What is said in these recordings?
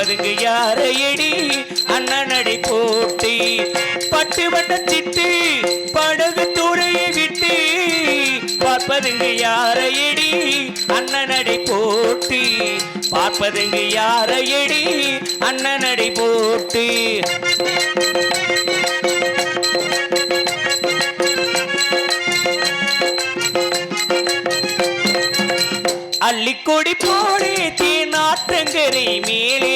பார்ப்பதுங்க யாரையடி அண்ணனடி போட்டி பட்டு வண்ண சிட்டு படகு துறையை விட்டு பார்ப்பதுங்க யாரையடி அண்ணனடி போட்டி பார்ப்பதுங்க யாரையடி அண்ணனடி போட்டி அள்ளிக்கொடி போலே தேனாற்றங்கரை மேலே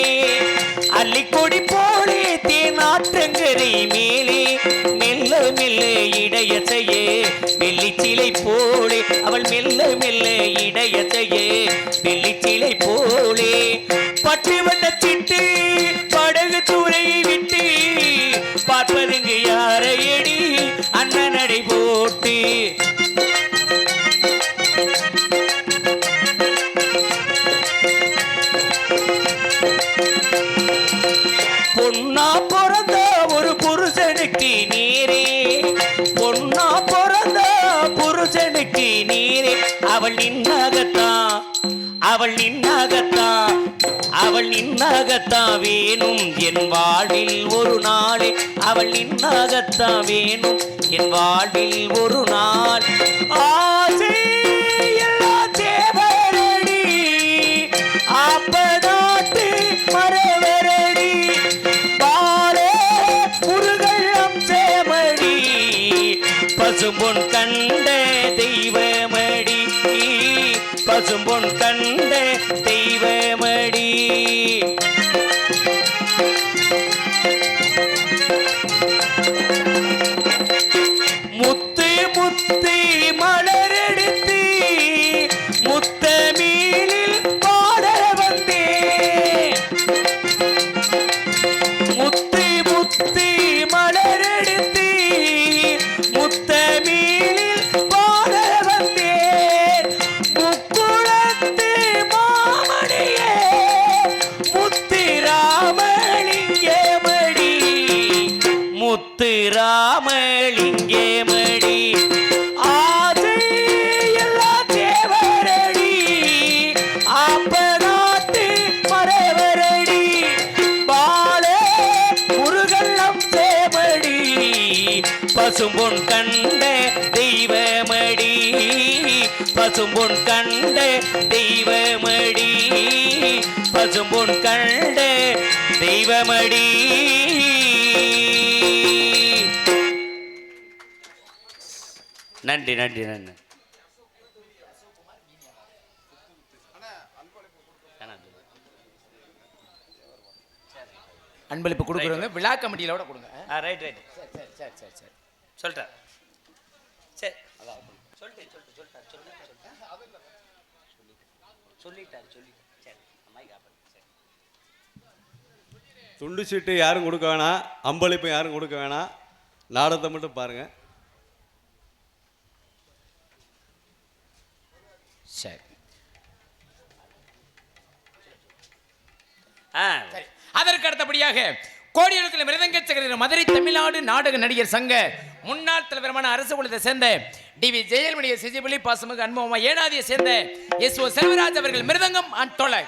அள்ளிக்கொடி போலே தேனாற்றங்கரை மேலே மெல்ல மெல்ல இடையசையே வெள்ளிச்சிலை போலே அவள் மெல்ல மெல்ல இடையசையே வெள்ளிச்சிலை போலே பட்டு வண்ண சிட்டு படகு துறையை விட்டு பார்ப்பதுங்க யாரையடி அண்ணனடை போட்டு பொன்னா பிறந்த ஒரு புருஷனுக்கு நீரே பொன்னா பிறந்த புருஷனுக்கு நீரே அவள் நின்னாகத்தான் அவள் நின்னாகத்தான் அவள் நின்னாகத்தான் வேணும் என் வாழ்வில் ஒரு நாளே அவள் நின்னாகத்தான் வேணும் என் வாழ்வில் ஒரு நாள் ஆசை எல்லா தேவரடி அப்பநாட்டு மரவரடி பாலே முருகள்ளம் சேமடி பசும்பொன் கண்ட தெய்வமடி பசும்பொன் கண்ட தெய்வமடி முத்து முத்து மலரெடுத்து முத்தமீனில் பாட வந்தேன் முத்து முத்து மலரெடுத்து முத்தமீனில் பாட வந்தேன் முக்குளத்து மாமணியே முத்து ராமலிங்கே மடி முத்து ராமலிங்கே மடி ஆசை எல்லா தேவரடி அப்பநாட்டு மரவரடி பாலே முருகள்ளம் சேமடி பசும்பொன் கண்ட தெய்வமடி பசும்பொன் கண்ட தெய்வமடி பசும்பொன் கண்ட தெய்வமடி நன்றி நன்றி நன்றி அன்பளிப்பு கொடுக்குறவங்க விழா கமிட்டியிலோட கொடுங்க. ரைட் ரைட் சரி சரி சரி சரி சொல்லிட்டேன் சரி சொல்லிட்டார் சரி துண்டு சீட்டு யாரும் கொடுக்க வேணாம், அம்பளிப்பு யாரும் கொடுக்க வேணாம், நாடகத்தை மட்டும் பாருங்க. சரி சரி. அதற்கு அடுத்தபடியாக கோடியெழுத்தில் மிருதங்க சகோதரர் மதுரை தமிழ்நாடு நாடக நடிகர் சங்க முன்னாள் தலைவரமான அரசு ஊழியத்தை சேர்ந்த டிவி ஜெயலலிதா சிஜிபலி பாசமுக அன்புமா ஏனாதியை சேர்ந்த எஸ் ஓ செல்வராஜ் அவர்கள் மிருதங்கம் தொலை.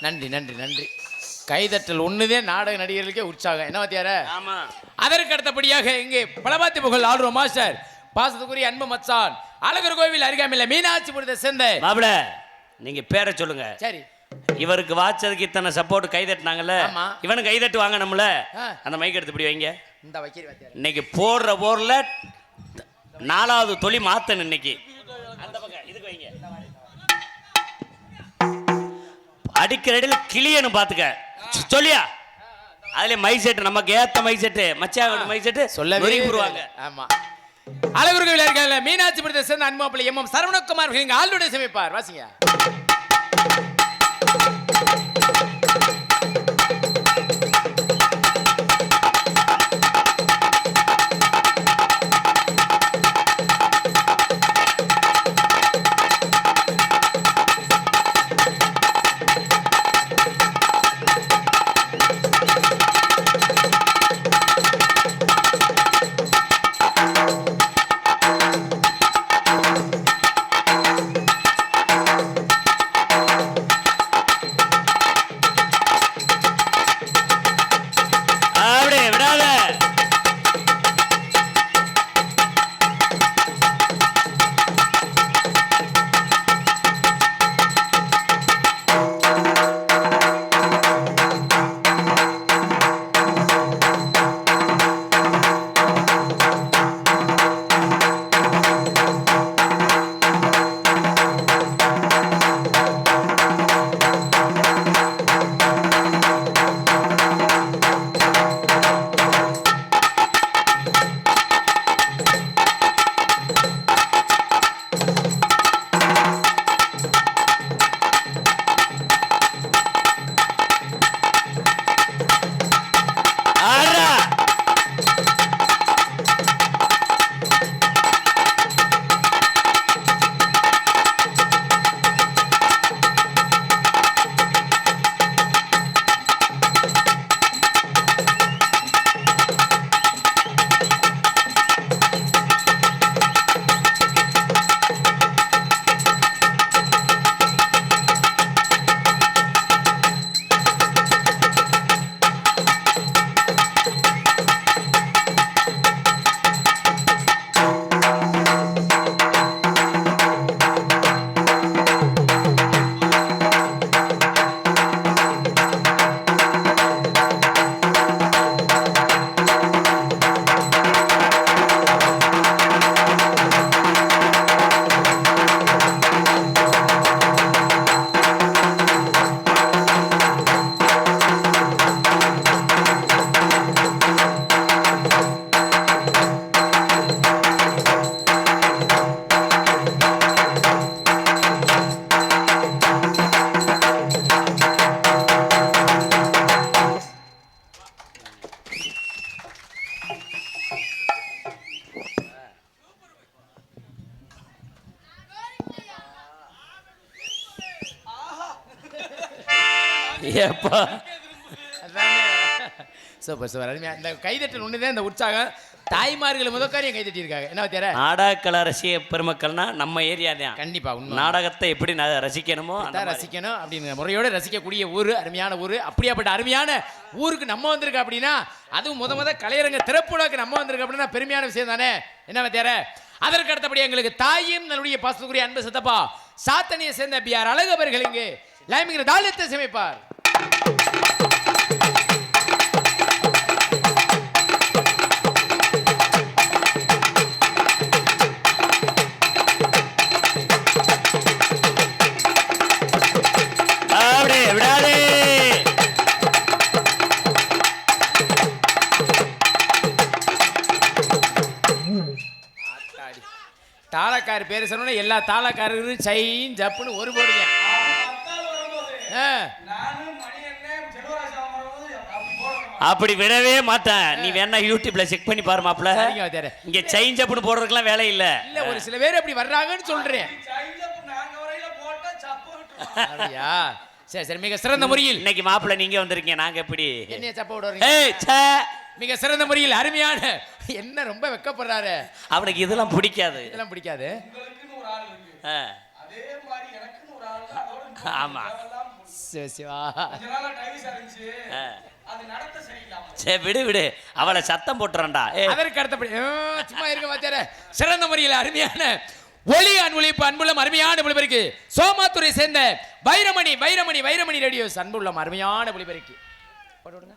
நன்றி நன்றி நன்றி. கைதட்டல் ஒண்ணுதே நாடக நடிகர்களுக்கே உற்சாகம். என்ன வாத்தியார? ஆமா. அதற்கு அடுத்தபடியாக இங்கே பலபாத்தி புகழ் ஆளுநர் மாஸ்டர் பாசத்துக்குரிய அன்பு மச்சான் அழகர் கோவில் அருகாமையில் மீனாட்சிபுரத்தை சேர்ந்த மாப்பிள நீங்க பேரை சொல்லுங்க. சரி. இவருக்கு வாட்சதுக்கு இத்தனை சப்போர்ட் கை தட்டினாங்கல்ல, ஆமா. இவனு கை தட்டு வாங்க நம்மள. ஆ. அந்த மைக் எடுத்து இப்படி வைங்க. இந்த வைக்கிற வாத்தியார இன்னைக்கு போடுற போர்ல 4வது தொழி மாத்தணும் இன்னைக்கு. அந்த பக்கம் இதுக்கு வைங்க. அடிக்கிற இடையில கிளியனு பாத்துக்க சொல்லியா. அதுல மை செட்டு நமக்கு ஏத்த மை செட்டு மச்சாவோட மை செட்டு சொல்லவே போடுவாங்க. ஆமா. அழகர் கோவில் அருகாமையில் மீனாட்சிபுரத்தை சேர்ந்த அன்பு மாப்பிள்ளை எம் சரவணகுமார் அவர்கள் இங்க ஆளுடைய சமைப்பார். வாசிங்க. ஏப்பா சூப்பர் சூப்பர். அருமையா இந்த கைதட்டல் ஒண்ணுதான் இந்த உற்சாகம். தாய்மார்கள் முதற்காரியம் கைதட்டி இருக்காங்க. என்ன வாத்தியார? நாடகக்கலை ரசிக பெருமக்கள்னா நம்ம ஏரியா தான். கண்டிப்பா உண்மை. நாடகத்தை எப்படி ரசிக்கணுமோ ரசிக்கணும் அப்படின்னு முறையோடு ரசிக்கக்கூடிய ஊர், அருமையான ஊர். அப்படியாப்பட்ட அருமையான ஊருக்கு நம்ம வந்திருக்க அப்படின்னா, அதுவும் முத கலையரங்க திறப்புடாக்கு நம்ம வந்திருக்க அப்படின்னா பெருமையான விஷயம் தானே. என்ன வாத்தியார? அதற்கு அடுத்தபடி எங்களுக்கு தாயும் நம்முடைய பாசத்துக்குரிய அன்பு சித்தப்பா சாத்தனியை சேர்ந்த பிஆர் அழகு அவர்கள் இங்கு லைமிங்கிற தாளத்தை சமைப்பார். தாளக்கார் பேர் சொன்ன எல்லா தாளக்காரரும் சைன் ஜப்புன்னு ஒரு போடுங்க. அப்படி விடவே மாட்டேன். நீ வேணா யூடியூப்ல செக் பண்ணி பாரு மாப்ள. இங்க செயின் ஜப்புன்னு போடுறதுக்குலாம் வேலை இல்ல. இல்ல ஒரு சில பேர் அப்படி வர்றாங்கன்னு சொல்றேன். சரி சரி. மிக சிறந்த முறையில் இன்னைக்கு மாப்பிள்ள நீங்க வந்திருக்கீங்க. நாங்க எப்படி என்ன சப்ப விடுறீங்க? மிக சிறந்த முறையில் அருமையான என்ன ரொம்ப வெக்கப்படுறாரு. அவனுக்கு இதெல்லாம் பிடிக்காது. இதெல்லாம் பிடிக்காது. ஆமா சிவா சரி விடு விடு, அவளை சத்தம் போட்டுறான்டா. அதற்கு அடுத்தபடி சும்மா இருக்க மாச்சார சிறந்த முறையில் அருமையான ஒளி அன்புழைப்பு அன்புள்ளம் அருமையான ஒளிபெருக்கு சோமாத்துறை சேர்ந்த வைரமணி வைரமணி வைரமணி ரேடியோஸ் அன்புள்ளம் அருமையான ஒளிபெருக்கு போட்டு விடுங்க.